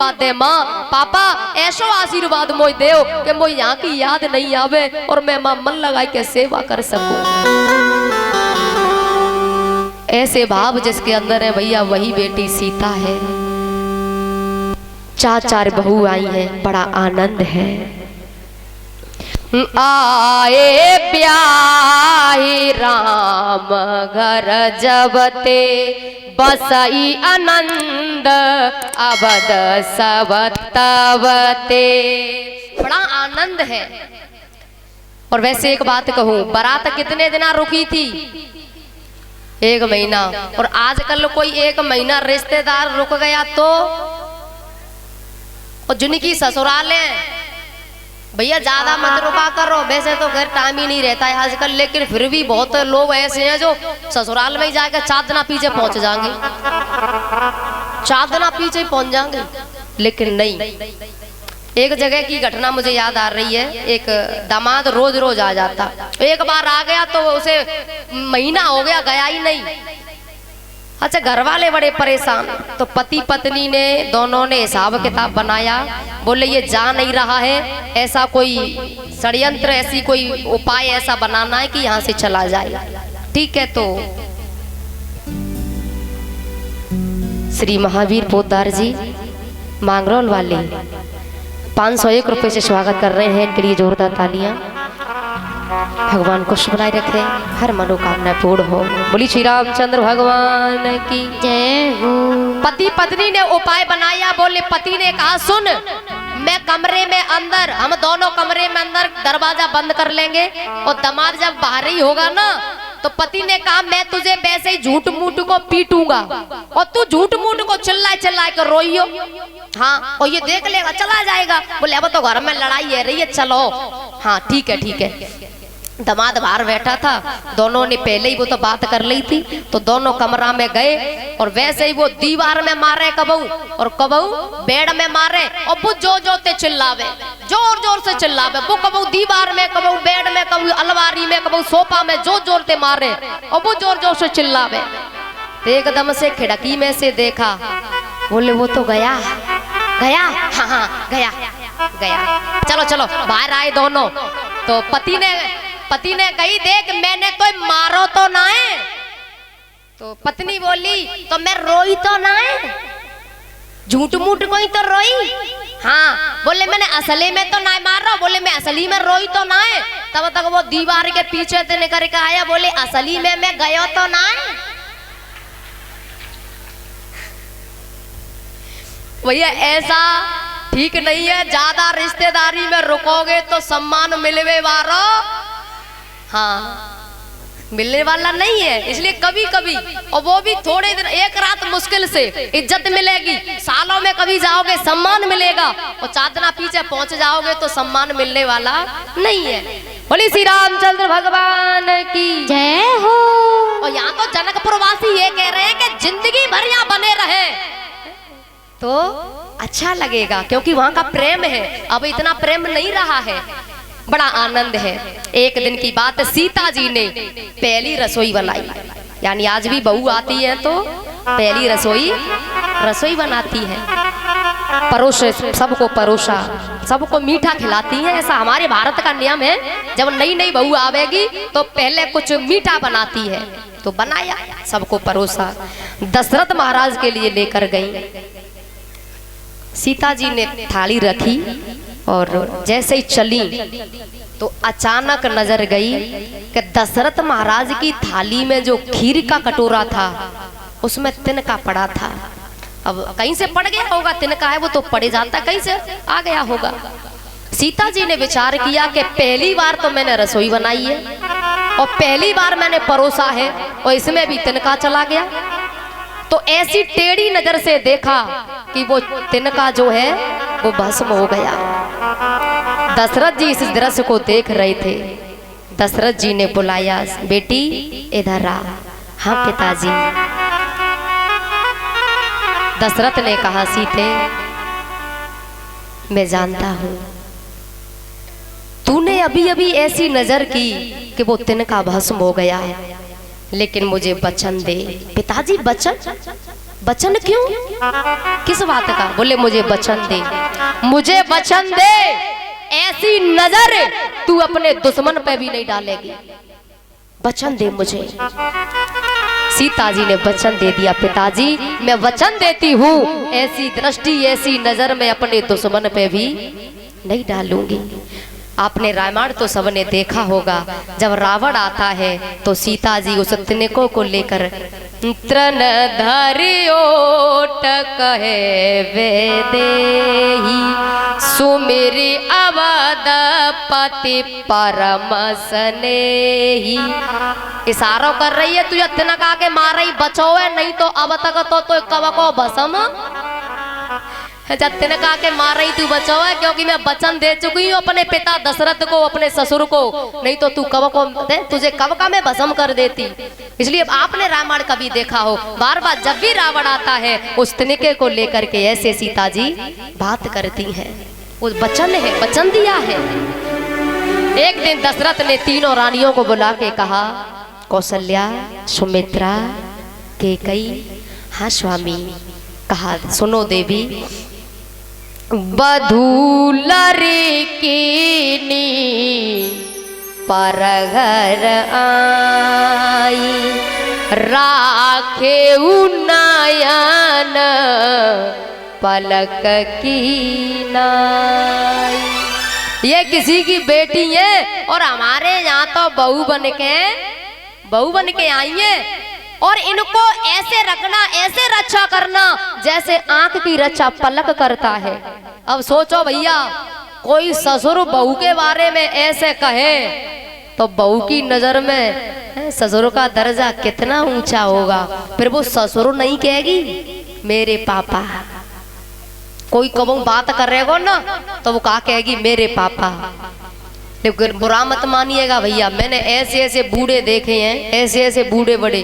दे माँ पापा ऐसो आशीर्वाद मोई देव कि मोई यहाँ की याद नहीं आवे और मैं माँ मन लगाई के सेवा कर सकूं। ऐसे भाव जिसके अंदर है भैया वही बेटी सीता है। चार बहू आई हैं, बड़ा आनंद है। आए ब्याही राम घर जबते बसई आनंद अवध सवतवते। बड़ा आनंद है। और वैसे एक बात कहूं, बारात कितने दिन रुकी थी? 1 महीना। और आजकल कोई 1 महीना रिश्तेदार रुक गया तो और जिनकी ससुराल है भैया ज्यादा मत रुका करो। वैसे तो घर टाइम ही नहीं रहता है आजकल, लेकिन फिर भी बहुत लोग ऐसे हैं जो ससुराल में ही जाकर 4 दिन पीछे पहुंच जाएंगे, 4 दिन पीछे पहुंच जाएंगे। लेकिन नहीं, एक जगह की घटना मुझे याद आ रही है। एक दामाद रोज रोज आ जाता, एक बार आ गया तो उसे महीना हो गया गया ही नहीं। अच्छा, घर वाले बड़े परेशान, तो पति पत्नी ने दोनों ने हिसाब किताब बनाया। बोले ये जा नहीं रहा है, ऐसा कोई षड्यंत्र, ऐसी कोई उपाय ऐसा बनाना है कि यहाँ से चला जाए। ठीक है, तो श्री महावीर पोद्दार जी मांगरोल वाले 501 रुपए से स्वागत कर रहे हैं। इनके लिए जोरदार तालियां। भगवान खुश बनाए रखे, हर मनोकामना पूर्ण हो। बोली श्री रामचंद्र भगवान की जय हो। पति पत्नी ने उपाय बनाया। बोले पति ने कहा सुन, मैं कमरे में अंदर, हम दोनों कमरे में अंदर दरवाजा बंद कर लेंगे और दामाद जब बाहर ही होगा ना, तो पति ने कहा मैं तुझे वैसे ही झूठ मूठ को पीटूंगा और तू झूठ मूठ को चिल्लाए कर रोइयो। हाँ, और ये देख लेगा चला जाएगा। बोले अब तो घर में लड़ाई है रही है, चलो। हाँ ठीक है ठीक है। दामाद बाहर बैठा था, दोनों ने पहले ही वो तो बात कर ली थी, तो दोनों कमरा में गए और वैसे ही वो दीवार में मारे कबहू और कबहू बेड में मारे और वो जोर से चिल्लावे, जोर जोर से चिल्लावे। वो कबहू दीवार में, कबहू बेड में, कबहू अलमारी में, कबहू सोफा में जोर जोर से मारे और वो जोर जोर से चिल्लावे। एकदम से खिड़की में से देखा, बोले वो तो गया गया। हाँ गया गया। चलो चलो बाहर आए दोनों। तो पति ने कही देख मैंने कोई मारो तो ना है। तो पत्नी बोली तो मैं रोई तो ना है, झूठ मूठ कोई तो रोई। हाँ, बोले मैंने असली में तो ना मारो। बोले मैं असली में रोई तो ना है। तब तक वो दीवार के पीछे से निकल के आया। बोले असली में मैं गयो तो ना है। भैया ऐसा ठीक नहीं है, ज्यादा रिश्तेदारी में रुकोगे तो सम्मान मिलवे वाला, हाँ मिलने वाला नहीं है। इसलिए कभी कभी, और वो भी थोड़े दिन, एक रात मुश्किल से इज्जत मिलेगी, सालों में कभी जाओगे सम्मान मिलेगा, और 4 दिन पीछे पहुंच जाओगे तो सम्मान मिलने वाला नहीं है। बोली श्री रामचंद्र भगवान की जय हो। और यहाँ तो जनकपुर वासी ये कह रहे हैं कि जिंदगी भर यहाँ बने रहे तो अच्छा लगेगा, क्योंकि वहां का प्रेम है। अब इतना प्रेम नहीं रहा है, बड़ा आनंद है। एक दिन की बात, सीता जी ने पहली रसोई बनाई। यानी आज भी बहू आती है तो पहली रसोई बनाती है, परोसे, सबको परोसा, सबको मीठा खिलाती है। ऐसा हमारे भारत का नियम है, जब नई नई बहू आवेगी तो पहले कुछ मीठा बनाती है। तो बनाया, सबको परोसा, दशरथ महाराज के लिए लेकर गई। सीता जी ने थाली रखी और जैसे ही चली तो अचानक नजर गई कि दशरथ महाराज की थाली में जो खीर का कटोरा था उसमें तिनका पड़ा था। अब कहीं से पड़ गया होगा, तिनका है वो तो पड़े जाता, कहीं से आ गया होगा। सीता जी ने विचार किया कि पहली बार तो मैंने रसोई बनाई है और पहली बार मैंने परोसा है और इसमें भी तिनका चला गया। तो ऐसी टेढ़ी नजर से देखा कि वो तिनका जो है वो भस्म हो गया। दशरथ जी इस दृश्य को देख रहे थे। दशरथ जी ने बुलाया, बेटी इधर आ। हाँ पिताजी। दशरथ ने कहा, सीते मैं जानता हूं तूने अभी अभी ऐसी नजर की कि वो तिनका भस्म हो गया है, लेकिन मुझे वचन दे। पिताजी वचन? वचन क्यों? किस बात का? बोले मुझे वचन दे, मुझे वचन दे, ऐसी नजर तू अपने दुश्मन पे भी नहीं डालेगी, वचन दे मुझे। सीता जी ने वचन दे दिया, पिताजी मैं वचन देती हूँ, ऐसी दृष्टि ऐसी नजर मैं अपने दुश्मन पे भी नहीं डालूंगी। आपने रामायण तो सबने देखा होगा, जब रावण आता है तो सीता जी उस तिनकों को लेकर तृण धरियोट कहे वे देही सुमिरी अवधपति परम स्नेही। इशारा कर रही है, तुझे तिनक आके मार रही, बचो है नहीं तो अब तक तो कब को भस्म, जब तिनक आके मार रही तू बचो है, क्योंकि मैं वचन दे चुकी हूँ अपने पिता दशरथ को, अपने ससुर को, नहीं तो तू कब को तुझे कब का मैं भस्म कर देती। इसलिए आपने रामायण कभी देखा हो, बार बार जब भी रावण आता है उस तिनके को लेकर के ऐसे सीता जी बात करती हैं। वो वचन है, वचन दिया है। एक दिन दशरथ ने तीनों रानियों को बुला के कहा, कौशल्या, सुमित्रा, कैकेयी, हाँ स्वामी। कहा, सुनो देवी, बधूलरी कीनी पर घर आई राखे नयन पलक की नाई। ये किसी की बेटी है और हमारे यहाँ तो बहू बन के आई है, और इनको ऐसे रखना, ऐसे रक्षा करना जैसे आंख की रक्षा पलक करता है। अब सोचो भैया, कोई ससुर बहू के बारे में ऐसे कहे तो बहू की नजर में ससुर का दर्जा कितना ऊंचा होगा। फिर वो ससुर नहीं कहेगी मेरे पापा, कोई कब बात कर रहे हो ना तो वो कहा कहेगी मेरे पापा। लेकिन बुरा मत मानिएगा भैया, मैंने ऐसे ऐसे बूढ़े देखे हैं, ऐसे ऐसे बूढ़े बड़े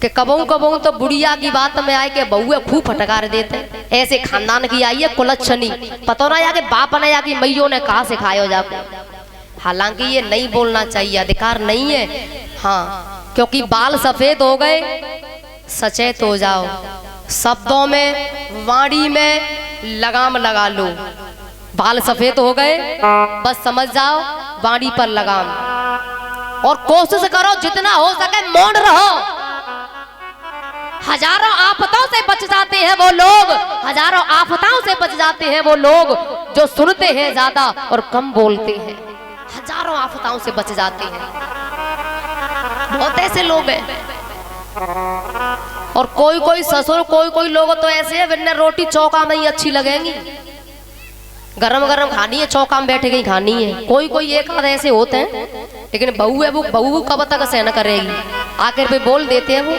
कि कबहू कबहू तो बुढ़िया की बात में आए के बहुए खूब फटकार देते। ऐसे खानदान की आई है कुलच्छनी, पता ना जाके बाप ने जाके मैयों ने कहा सिखायो जाके। हालांकि ये नहीं बोलना चाहिए, अधिकार नहीं है, हाँ, क्योंकि बाल सफेद हो गए, सचेत हो जाओ, शब्दों में वाणी में लगाम लगा लो। बाल सफेद हो गए बस समझ जाओ वाणी पर लगाम, और कोशिश करो जितना हो सके मौन रहो। हजारों आफतों से बच जाते हैं वो लोग, हजारों आफतों से बच जाते हैं वो लोग जो सुनते हैं ज्यादा और कम बोलते हैं। हजारों आफतों से बच जाते हैं, बहुत ऐसे लोग हैं। और कोई कोई ससुर, कोई कोई लोग तो ऐसे है, बिना रोटी चौका में ही अच्छी लगेंगी, गरम गरम खानी है, चौका में बैठे गई खानी है। कोई कोई एक आध ऐसे होते हैं, लेकिन बहू है वो बहू कब तक सहन करेगी, आखिर पे बोल देते हैं वो।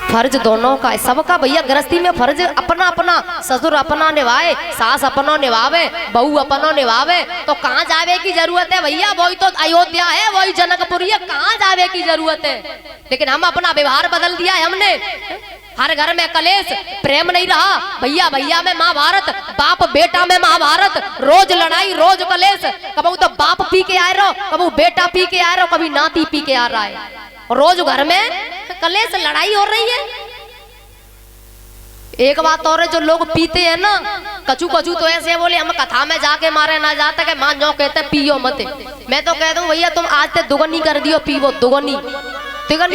फर्ज दोनों का, सबका भैया गृहस्थी में फर्ज अपना अपना, ससुर अपना निभाए, सास अपना निभावे, बहू अपना निभावे, तो कहाँ जावे की जरूरत है भैया? वही तो अयोध्या है, वही जनकपुरी है, कहाँ जावे की जरूरत है? लेकिन हम अपना व्यवहार बदल दिया है हमने। हर घर में कलेश, प्रेम नहीं रहा भैया। भैया में महाभारत, बाप बेटा में महाभारत, रोज लड़ाई, रोज कलेश। कभी तो बाप पी के आ रहा, कभी बेटा पी के आ रहा, कभी नाती पी के आ रहा है, रोज घर में कलेश लड़ाई हो रही है। एक बात और है, जो लोग पीते हैं ना कचू कचू तो ऐसे बोले हम कथा में जाके मारे ना जाता कि मां जो कहते पियो मत। मैं तो कहता हूँ भैया तुम आज ते दुगनी कर दियो, पीवो दुगनी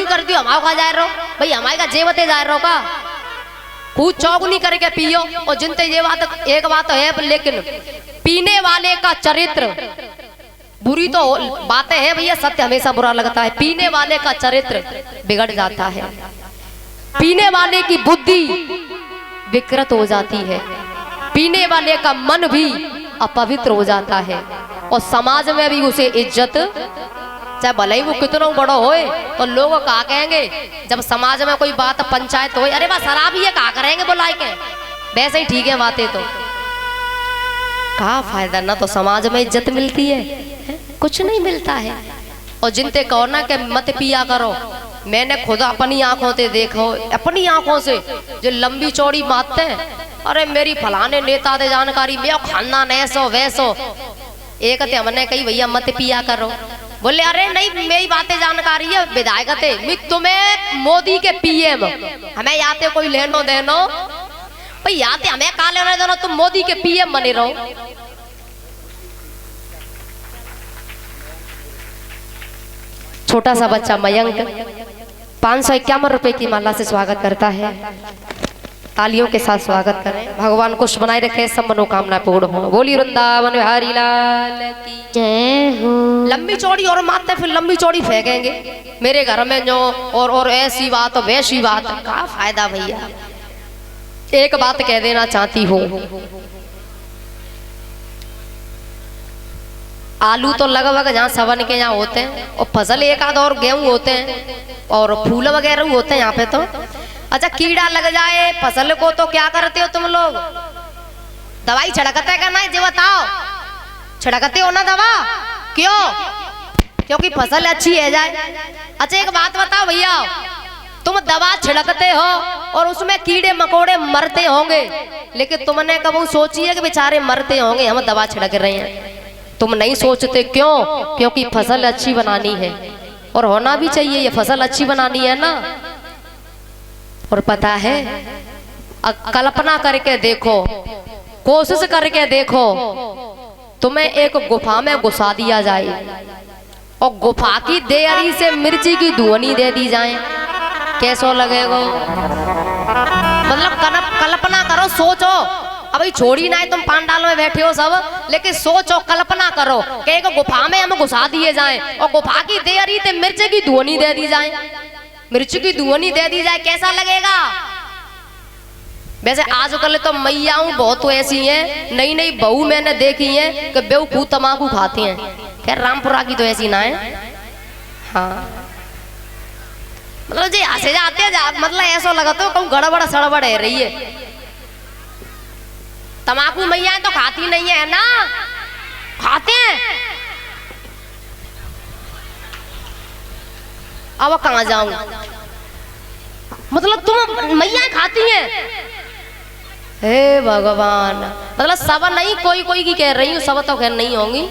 कर दियो, हमारे खा जाए रहो भाई, हमारे का जेवते जाए रहो का पूछ चौगुनी करके पियो। और जिनते ये बात, एक बात है लेकिन पीने वाले का चरित्र, बुरी तो बातें हैं भैया, सत्य हमेशा बुरा लगता है, पीने वाले का चरित्र बिगड़ जाता है, पीने वाले की बुद्धि विकृत हो जाती है, पीने वाले का मन भी अपवित्र हो जाता है, और समाज में भी उसे इज्जत, चाहे भले ही वो कितना बड़ा होए, तो लोग कहा कहेंगे जब समाज में कोई बात पंचायत हो, अरे वाह शराबी है, कहा करेंगे बुलाए के, वैसे ही ठीक है बातें, तो कहा फायदा, ना तो समाज में इज्जत मिलती है, कुछ नहीं मिलता है। और जिनते कहो ना कि मत पिया करो, मैंने खुद अपनी आंखों से देखो, अपनी आंखों से जो लंबी चौड़ी बातें, अरे मेरी फलाने नेता दे जानकारी, मैं खाना ऐसो वैसो, एक ते हमने कही भैया मत पिया करो, बोले अरे नहीं मेरी बातें जानकारी है विधायक थे मैं तुम्हें मोदी के पीएम हमें याते कोई लेनो देनो भाई याते हमें कहा लेना देनो तुम मोदी के पीएम बने रहो। छोटा सा बच्चा मयंक 551 रुपए की माला से स्वागत करता है। तालियों के साथ स्वागत करें। भगवान कुछ बनाए रखे सब मनोकामना पूर्ण हो। बोली वृंदावन बिहारी लाल की जय हो। लंबी चौड़ी और मारते फिर लंबी चौड़ी फेंकेंगे मेरे घर में जो और ऐसी बात और वैसी बात क्या फायदा भैया। एक बात कह देना चाहती हूँ आलू तो लगभग जहाँ सवन के यहाँ होते हैं और फसल एक आध और गेहूं होते हैं और फूल वगैरह होते हैं यहाँ पे तो। अच्छा कीड़ा लग जाए फसल को तो क्या करते हो तुम लोग? दवाई छिड़कते का नहीं जो बताओ छिड़कते हो ना दवा क्यों? क्योंकि फसल अच्छी है जाए। अच्छा एक बात बताओ भैया तुम दवा छिड़कते हो और उसमें कीड़े मकोड़े मरते होंगे लेकिन तुमने कभी सोची है कि बेचारे मरते होंगे हम दवा छिड़क रहे हैं? तुम नहीं सोचते क्यों? क्योंकि फसल अच्छी बनानी है और होना भी चाहिए। ये फसल अच्छी बनानी है ना। और पता है कल्पना करके देखो कोशिश करके देखो तुम्हें एक गुफा में घुसा दिया जाए और गुफा की देरी से मिर्ची की धुआनी दे दी जाए कैसो लगेगा? मतलब कल्पना करो सोचो। अभी छोड़ी ना तुम पांडाल में बैठे हो सब लेकिन सोचो कल्पना करो कि एक गुफा में हम घुसा दिए जाएं और गुफा की देरी से मिर्च की धुआनी दे दी जाए। मिर्च की धुआनी दे दी जाए कैसा लगेगा? वैसे आजकल तो मैयाओं बहुत ऐसी हैं नई नई बहू मैंने देखी हैं कि बेवकूफ तमाकू खाती हैं। खैर रामपुरा की तो ऐसी ना है। हाँ मतलब जी हंसे जाते हैं मतलब ऐसा लगता है कहूँ गड़बड़ सड़बड़ है रही है। तमाकू मैया तो खाती नहीं है ना? खाते हैं। अब कहाँ जाऊं? मतलब तुम मैया खाती हैं? हे भगवान मतलब सब नहीं कोई कोई की कह रही हूँ सब तो खैर नहीं होंगी।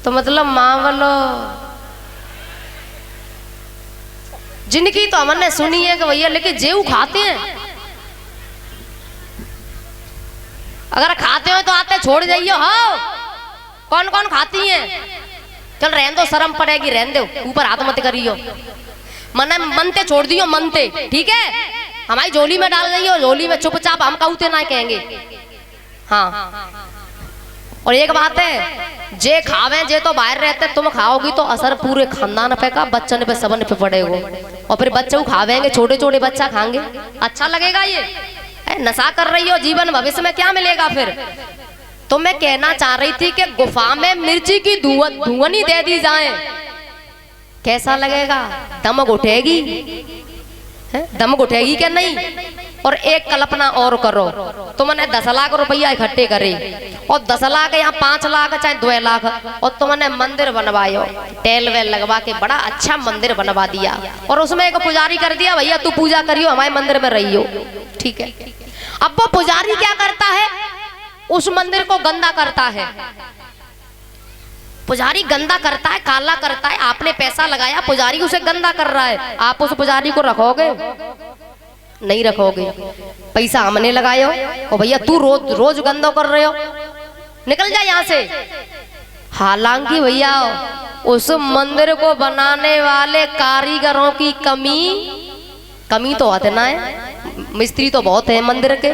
तो मतलब माँ बोलो जिनकी तो हमने सुनी है कि भैया लेकिन जेऊ खाते हैं। अगर खाते हो तो आते छोड़ जाइए। हाँ कौन कौन खाती हैं? चल रहने दो शर्म पड़ेगी रहने दो ऊपर हाथ मत करियो। मने मनते छोड़ दियो मनते ठीक है हमारी झोली में डाल दियो झोली में चुपचाप हम कहते ना कहेंगे। हाँ और एक बात है जे खावे जे तो बाहर रहते तुम खाओगी तो असर पूरे खानदान पे का बच्चन पे सबन पे पड़ेगा और फिर बच्चे खावेंगे छोटे छोटे बच्चा खाएंगे अच्छा लगेगा? ये नशा कर रही हो जीवन भविष्य में क्या मिलेगा फिर? तो मैं कहना चाह रही थी कि गुफा में मिर्ची की धुआनी दे दी जाए कैसा लगेगा? दम उठेगी? दम उठेगी क्या नहीं? और एक कल्पना और करो तुमने 10 लाख रुपया इकट्ठे करे और 10 लाख या 5 लाख चाहे 2 लाख और तुमने मंदिर बनवायो टेल वेल लगवा के बड़ा अच्छा मंदिर बनवा दिया और उसमें एक पुजारी कर दिया भैया तू पूजा करियो हमारे मंदिर में रहियो ठीक है। अब वो पुजारी क्या करता है? उस मंदिर को गंदा करता है। पुजारी गंदा करता है काला करता है। आपने पैसा लगाया पुजारी उसे गंदा कर रहा है। आप उस पुजारी को रखोगे? नहीं रखोगे। पैसा हमने लगायो और भैया तू रोज रोज गंदा कर रहे हो निकल जा यहाँ से। हालांकि भैया उस मंदिर को बनाने वाले कारीगरों की कमी तो आते ना है। मिस्त्री तो बहुत है मंदिर के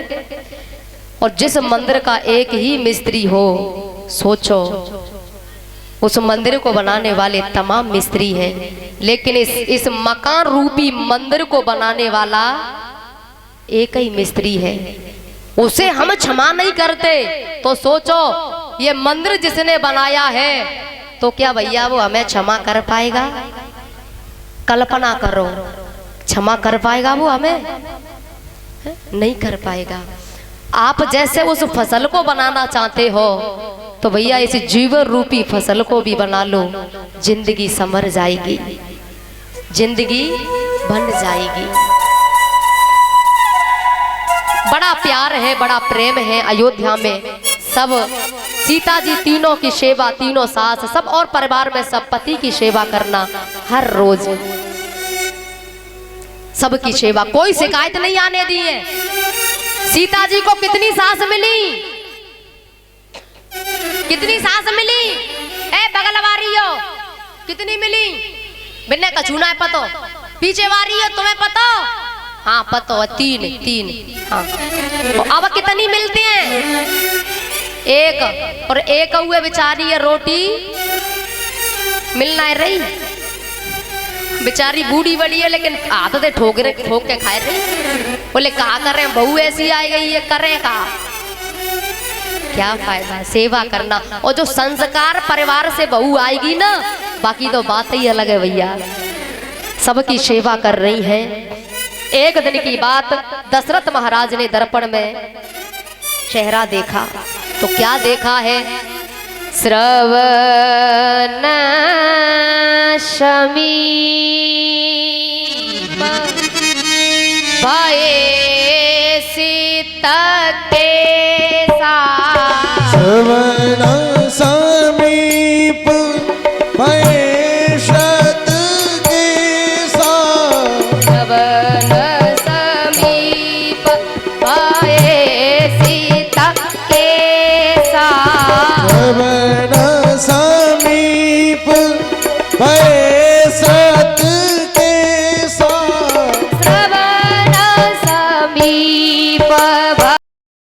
और जिस मंदिर का एक ही मिस्त्री हो सोचो उस मंदिर को बनाने वाले तमाम मिस्त्री हैं लेकिन इस मकान रूपी मंदिर को बनाने वाला एक ही मिस्त्री है। उसे हम क्षमा नहीं करते तो सोचो ये मंदिर जिसने बनाया है तो क्या भैया वो हमें क्षमा कर पाएगा? कल्पना करो क्षमा कर पाएगा वो हमें? नहीं कर पाएगा। आप जैसे उस फसल को बनाना चाहते हो तो भैया इस जीवन रूपी फसल को भी बना लो जिंदगी संवर जाएगी जिंदगी बन जाएगी। बड़ा प्यार है बड़ा प्रेम है अयोध्या में सब सीता जी तीनों की सेवा, तीनों सास सब और परिवार में सब पति की सेवा करना हर रोज, सबकी सेवा, कोई शिकायत नहीं आने दी है। सीता जी को कितनी सास मिली, कितनी सास मिली? ए बगलवारी हो, कितनी मिली? बिन्ने कछू ना पतो, पीछे वारी है तुम्हें पतो? हाँ पतो है, तीन तीन। हाँ अब कितनी मिलती हैं? एक, और एक हुए बेचारी है रोटी मिलना है रही, बेचारी बूढ़ी बड़ी है लेकिन आदतें ठोक के खाए रही। बोले कहा कर रहे हैं, बहू ऐसी आई गई है, करें कहा, क्या फायदा है सेवा करना। और जो संस्कार परिवार से बहू आएगी ना, बाकी तो बात ही अलग है भैया, सबकी सेवा कर रही हैं। एक दिन की बात, दशरथ महाराज ने दर्पण में चेहरा देखा, तो क्या देखा है? श्रवण शमी भये सीता के साथ,